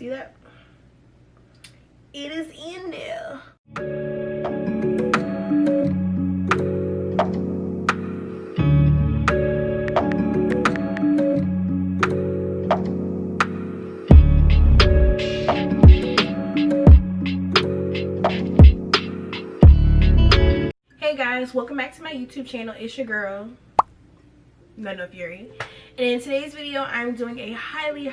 See that? It is in there. Hey guys, welcome back to my YouTube channel. It's your girl, KnoKno Fury, and in today's video I'm doing a highly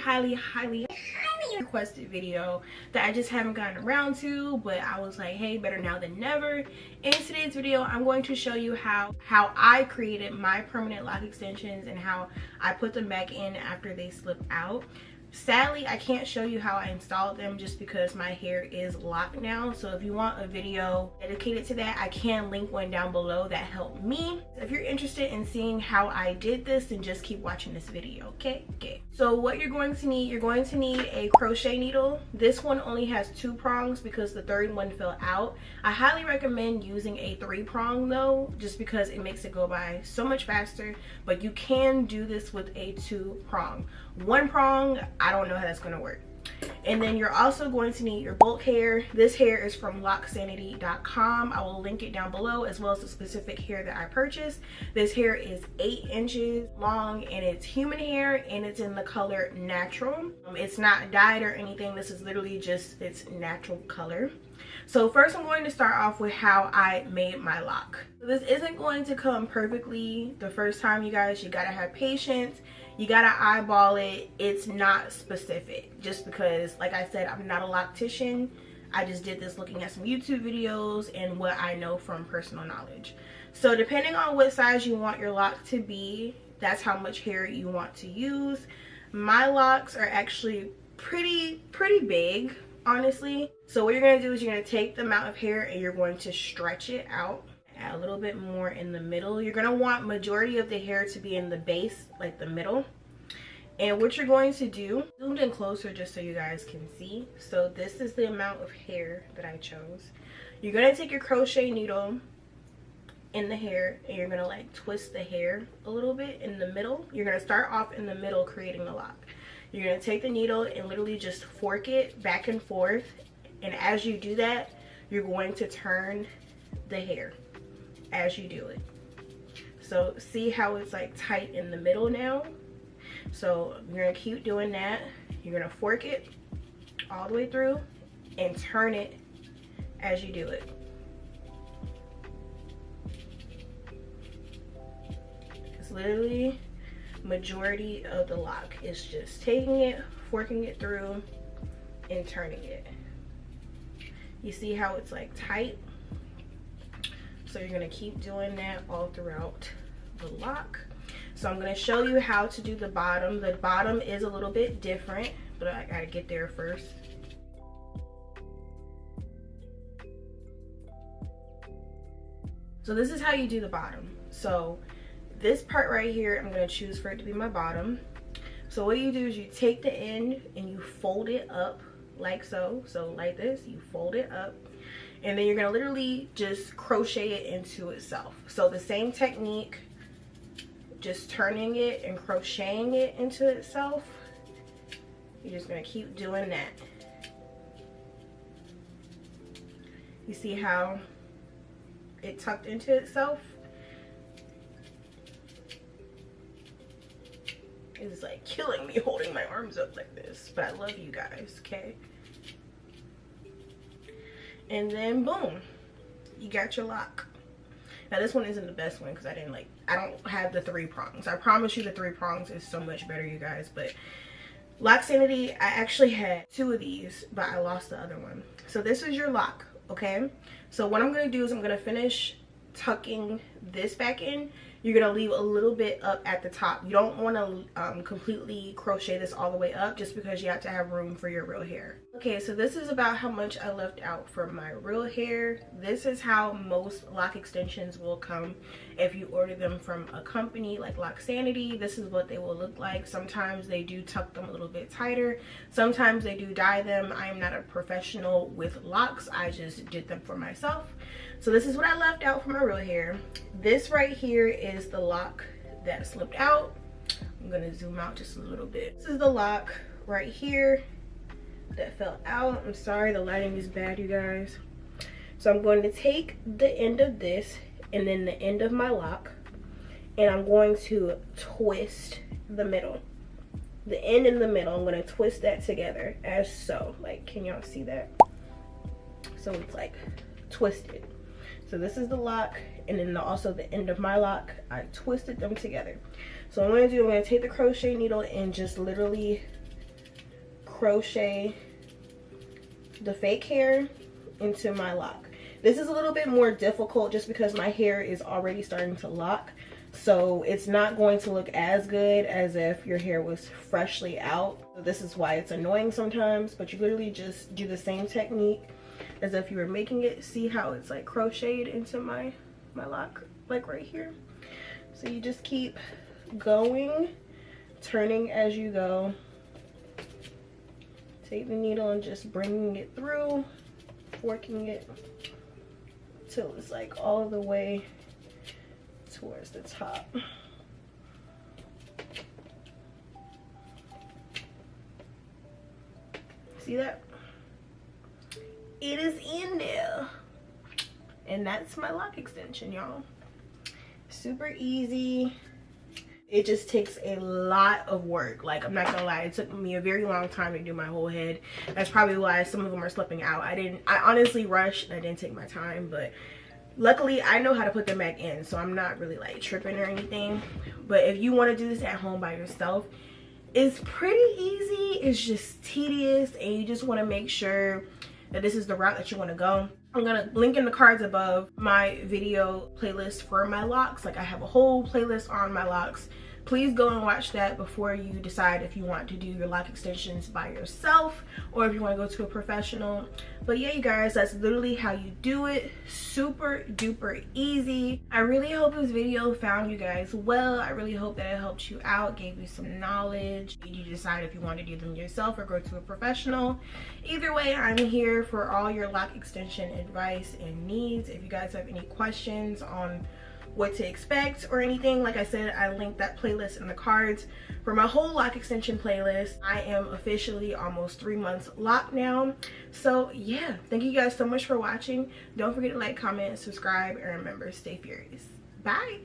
requested video that I just haven't gotten around to, but I was like, hey, better now than never. In today's video I'm going to show you how I created my permanent lock extensions and how I put them back in after they slip out. Sadly, I can't show you how I installed them just because my hair is locked now. So if you want a video dedicated to that, I can link one down below that helped me. If you're interested in seeing how I did this, then just keep watching this video, okay? So what you're going to need a crochet needle. This one only has 2 prongs because the third one fell out. I highly recommend using a 3-prong though, just because it makes it go by so much faster, but you can do this with a 2-prong. 1 prong, I don't know how that's going to work. And then you're also going to need your bulk hair. This hair is from locksanity.com. I will link it down below, as well as the specific hair that I purchased. This hair is 8 inches long and it's human hair, and it's in the color natural. It's not dyed or anything. This is literally just its natural color. So first I'm going to start off with how I made my lock. So this isn't going to come perfectly the first time, you guys. You gotta have patience. You gotta eyeball it. It's not specific, just because, like I said, I'm not a loctician. I just did this looking at some YouTube videos and what I know from personal knowledge. So depending on what size you want your lock to be, that's how much hair you want to use. My locks are actually pretty big, honestly. So what you're gonna do is you're gonna take the amount of hair and you're going to stretch it out. Add a little bit more in the middle. You're gonna want majority of the hair to be in the base, like the middle. And what you're going to do, zoomed in closer just so you guys can see. So this is the amount of hair that I chose. You're gonna take your crochet needle in the hair and you're gonna like twist the hair a little bit in the middle. You're gonna start off in the middle creating the lock. You're gonna take the needle and literally just fork it back and forth. And as you do that, you're going to turn the hair as you do it. So see how it's like tight in the middle now? So you're gonna keep doing that. You're gonna fork it all the way through and turn it as you do it. It's literally majority of the lock is just taking it, forking it through, and turning it. You see how it's like tight? So you're gonna keep doing that all throughout the lock. So I'm gonna show you how to do the bottom. The bottom is a little bit different, but I gotta get there first. So this is how you do the bottom. So this part right here, I'm gonna choose for it to be my bottom. So what you do is you take the end and you fold it up like so. So like this, you fold it up. And then you're gonna literally just crochet it into itself. So the same technique, just turning it and crocheting it into itself. You're just gonna keep doing that. You see how it tucked into itself? It's like killing me holding my arms up like this, but I love you guys, okay? And then boom, you got your lock. Now this one isn't the best one because I don't have the 3 prongs. I promise you the 3 prongs is so much better, you guys. But Lock Sanity, I actually had 2 of these, but I lost the other one. So this is your lock, okay? So what I'm gonna do is I'm gonna finish tucking this back in. You're gonna leave a little bit up at the top. You don't want to completely crochet this all the way up, just because you have to have room for your real hair. Okay, so this is about how much I left out for my real hair. This is how most lock extensions will come if you order them from a company like Lock Sanity. This is what they will look like. Sometimes they do tuck them a little bit tighter. Sometimes they do dye them. I am not a professional with locks. I just did them for myself. So this is what I left out for my real hair. This right here is the lock that slipped out. I'm gonna zoom out just a little bit. This is the lock right here that fell out. I'm sorry, the lighting is bad, you guys. So I'm going to take the end of this and then the end of my lock, and I'm going to twist the middle. The end and the middle, I'm going to twist that together as so. Like, can y'all see that? So it's like twisted. So this is the lock, and then also the end of my lock. I twisted them together. So what I'm going to do, I'm going to take the crochet needle and just literally crochet the fake hair into my lock. This is a little bit more difficult just because my hair is already starting to lock. So it's not going to look as good as if your hair was freshly out. So this is why it's annoying sometimes, but you literally just do the same technique as if you were making it. See how it's like crocheted into my lock, like right here. So you just keep going, turning as you go. Take the needle and just bringing it through, forking it till it's like all the way towards the top. See that? It is in there. And that's my lock extension, y'all. Super easy. It just takes a lot of work. Like, I'm not gonna lie, it took me a very long time to do my whole head. That's probably why some of them are slipping out. I honestly rushed and I didn't take my time, but luckily I know how to put them back in, so I'm not really like tripping or anything. But if you want to do this at home by yourself, it's pretty easy. It's just tedious, and you just want to make sure that this is the route that you want to go. I'm gonna link in the cards above my video playlist for my locks. Like, I have a whole playlist on my locks. Please go and watch that before you decide if you want to do your lock extensions by yourself or if you want to go to a professional. But yeah, you guys, that's literally how you do it. Super duper easy. I really hope this video found you guys well. I really hope that it helped you out, gave you some knowledge, made you decide if you want to do them yourself or go to a professional. Either way, I'm here for all your lock extension advice and needs. If you guys have any questions on what to expect or anything, like I said, I linked that playlist in the cards for my whole lock extension playlist. I am officially almost 3 months locked now. So yeah, thank you guys so much for watching. Don't forget to like, comment, subscribe, and remember, stay furious. Bye.